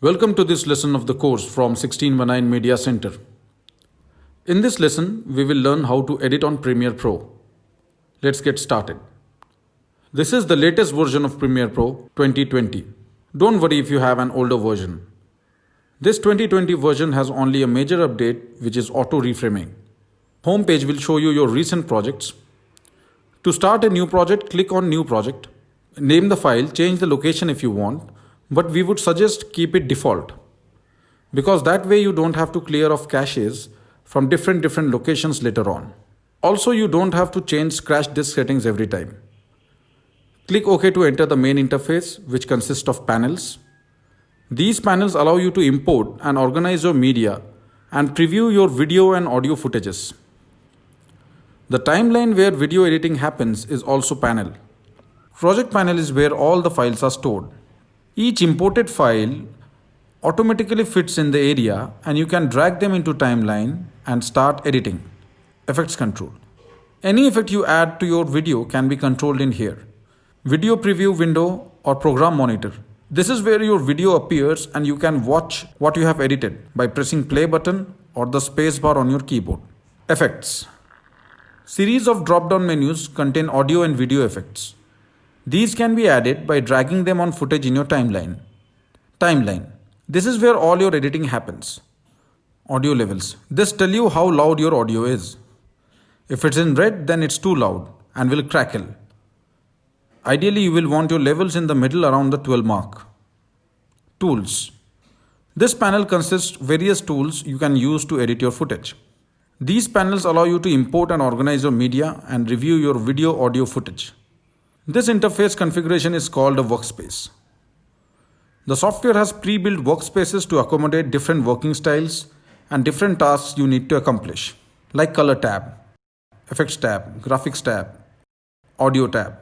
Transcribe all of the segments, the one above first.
Welcome to this lesson of the course from 1619 Media Center. In this lesson, we will learn how to edit on Premiere Pro. Let's get started. This is the latest version of Premiere Pro 2020. Don't worry if you have an older version. This 2020 version has only a major update, which is auto reframing. Home page will show you your recent projects. To start a new project, click on New Project. Name the file, change the location if you want, but we would suggest keep it default, because that way you don't have to clear off caches from different locations later on. Also, you don't have to change crash disk settings every time. Click OK to enter the main interface, which consists of panels. These panels allow you to import and organize your media and preview your video and audio footages. The timeline where video editing happens is also panel. Project panel is where all the files are stored. Each imported file automatically fits in the area and you can drag them into timeline and start editing. Effects control. Any effect you add to your video can be controlled in here. Video preview window or program monitor. This is where your video appears and you can watch what you have edited by pressing play button or the space bar on your keyboard. Effects. Series of drop-down menus contain audio and video effects. These can be added by dragging them on footage in your timeline. Timeline. This is where all your editing happens. Audio levels. This tells you how loud your audio is. If it's in red, then it's too loud and will crackle. Ideally, you will want your levels in the middle around the 12 mark. Tools. This panel consists of various tools you can use to edit your footage. These panels allow you to import and organize your media and review your video audio footage. This interface configuration is called a workspace. The software has pre-built workspaces to accommodate different working styles and different tasks you need to accomplish, like Color tab, Effects tab, Graphics tab, Audio tab.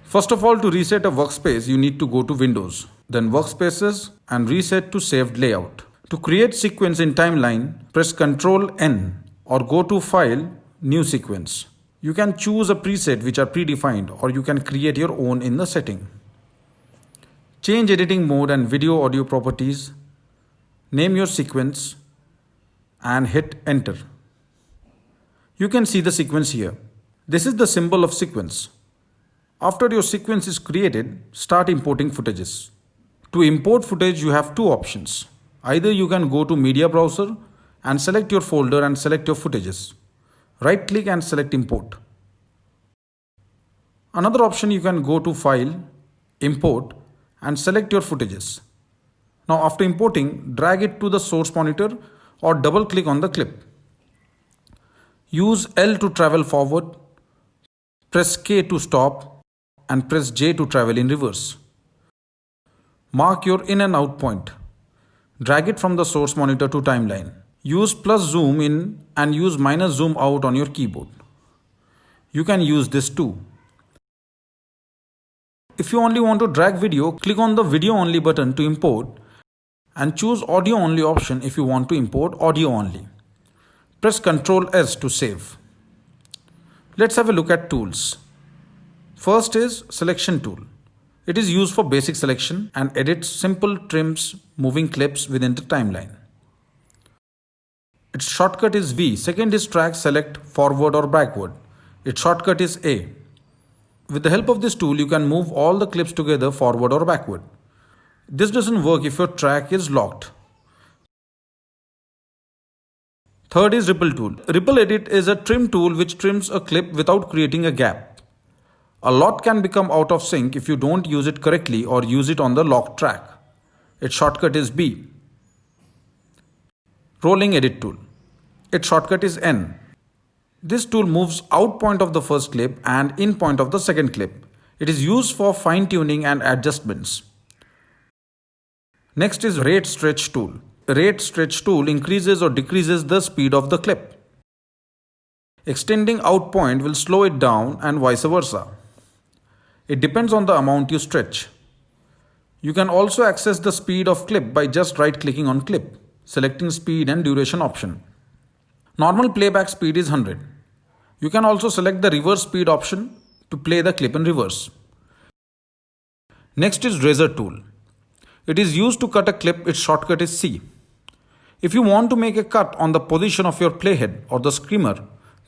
First of all, to reset a workspace, you need to go to Windows, then Workspaces and reset to saved layout. To create sequence in timeline, press Ctrl N or go to File, New Sequence. You can choose a preset which are predefined or you can create your own in the setting. Change editing mode and video audio properties. Name your sequence and hit enter. You can see the sequence here. This is the symbol of sequence. After your sequence is created, start importing footages. To import footage, you have two options. Either you can go to Media Browser and select your folder and select your footages. Right click and select import. Another option, you can go to File, Import and select your footages. Now after importing, drag it to the source monitor or double click on the clip. Use L to travel forward, press K to stop and press J to travel in reverse. Mark your in and out point. Drag it from the source monitor to timeline. Use plus zoom in and use minus zoom out on your keyboard. You can use this too. If you only want to drag video, click on the video only button to import and choose audio only option if you want to import audio only. Press Ctrl S to save. Let's have a look at tools. First is selection tool. It is used for basic selection and edits simple trims, moving clips within the timeline. Its shortcut is V. Second is track select forward or backward. Its shortcut is A. With the help of this tool, you can move all the clips together forward or backward. This doesn't work if your track is locked. Third is ripple tool. Ripple edit is a trim tool which trims a clip without creating a gap. A lot can become out of sync if you don't use it correctly or use it on the locked track. Its shortcut is B. Rolling edit tool. Its shortcut is N. This tool moves out point of the first clip and in point of the second clip. It is used for fine tuning and adjustments. Next is rate stretch tool. Rate stretch tool increases or decreases the speed of the clip. Extending out point will slow it down and vice versa. It depends on the amount you stretch. You can also access the speed of clip by just right clicking on clip, selecting speed and duration option. Normal playback speed is 100. You can also select the reverse speed option to play the clip in reverse. Next is razor tool. It is used to cut a clip, its shortcut is C. If you want to make a cut on the position of your playhead or the screamer,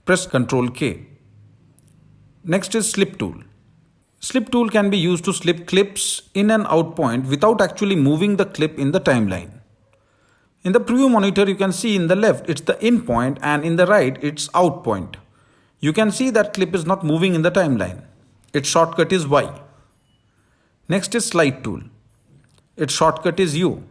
press Ctrl K. Next is slip tool. Slip tool can be used to slip clips in and out point without actually moving the clip in the timeline. In the preview monitor, you can see in the left it's the in point and in the right it's out point. You can see that clip is not moving in the timeline. Its shortcut is Y. Next is slide tool. Its shortcut is U.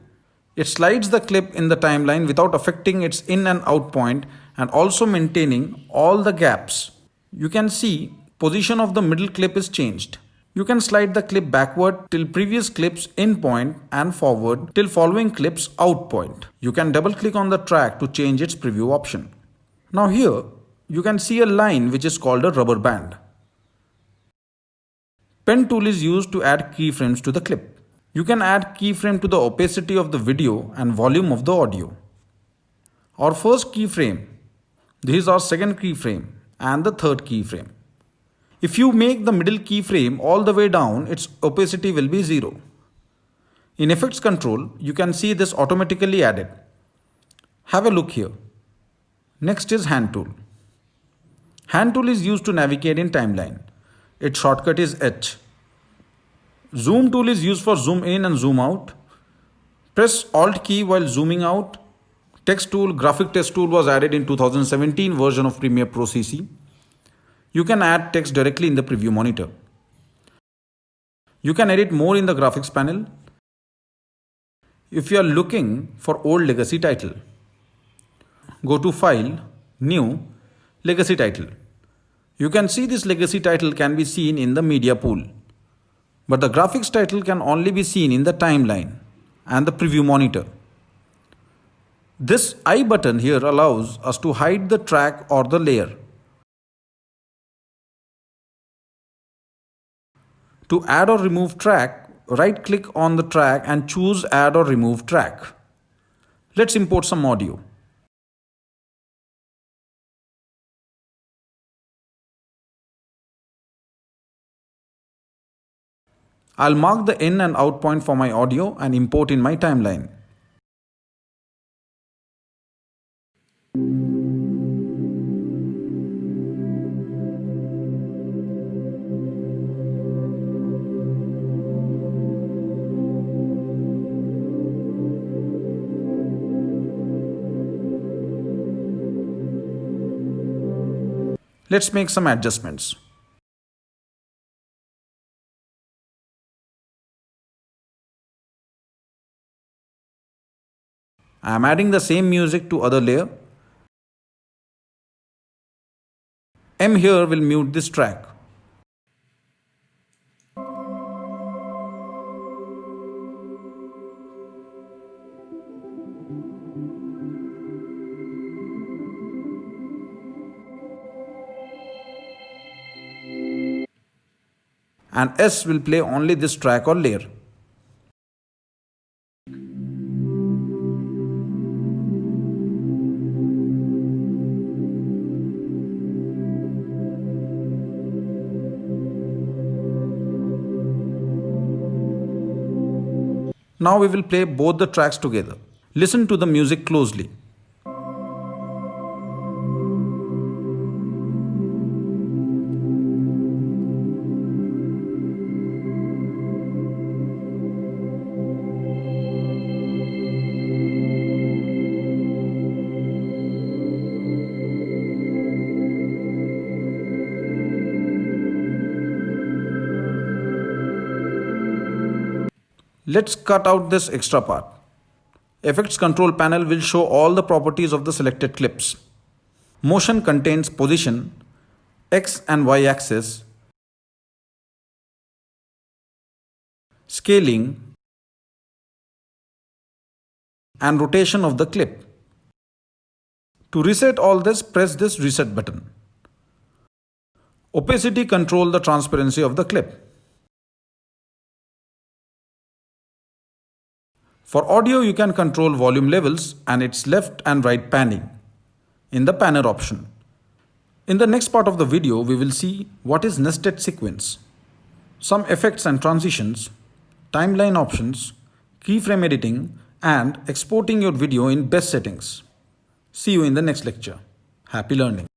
It slides the clip in the timeline without affecting its in and out point and also maintaining all the gaps. You can see position of the middle clip is changed. You can slide the clip backward till previous clip's in point and forward till following clip's out point. You can double click on the track to change its preview option. Now here you can see a line which is called a rubber band. Pen tool is used to add keyframes to the clip. You can add keyframe to the opacity of the video and volume of the audio. Our first keyframe, this is our second keyframe and the third keyframe. If you make the middle keyframe all the way down, its opacity will be 0. In Effects Control, you can see this automatically added. Have a look here. Next is Hand tool. Hand tool is used to navigate in timeline. Its shortcut is H. Zoom tool is used for zoom in and zoom out. Press Alt key while zooming out. Text tool, graphic text tool was added in 2017 version of Premiere Pro CC. You can add text directly in the preview monitor. You can edit more in the graphics panel. If you are looking for old legacy title, go to File, New, Legacy Title. You can see this legacy title can be seen in the media pool. But the graphics title can only be seen in the timeline and the preview monitor. This I button here allows us to hide the track or the layer. To add or remove track, right click on the track and choose Add or Remove Track. Let's import some audio. I'll mark the in and out point for my audio and import in my timeline. Let's make some adjustments. I am adding the same music to other layer. M here will mute this track. And S will play only this track or layer. Now we will play both the tracks together. Listen to the music closely. Let's cut out this extra part. Effects Control panel will show all the properties of the selected clips. Motion contains position, X and Y axis, scaling, and rotation of the clip. To reset all this, press this reset button. Opacity controls the transparency of the clip. For audio, you can control volume levels and its left and right panning in the panner option. In the next part of the video, we will see what is nested sequence, some effects and transitions, timeline options, keyframe editing, and exporting your video in best settings. See you in the next lecture. Happy learning.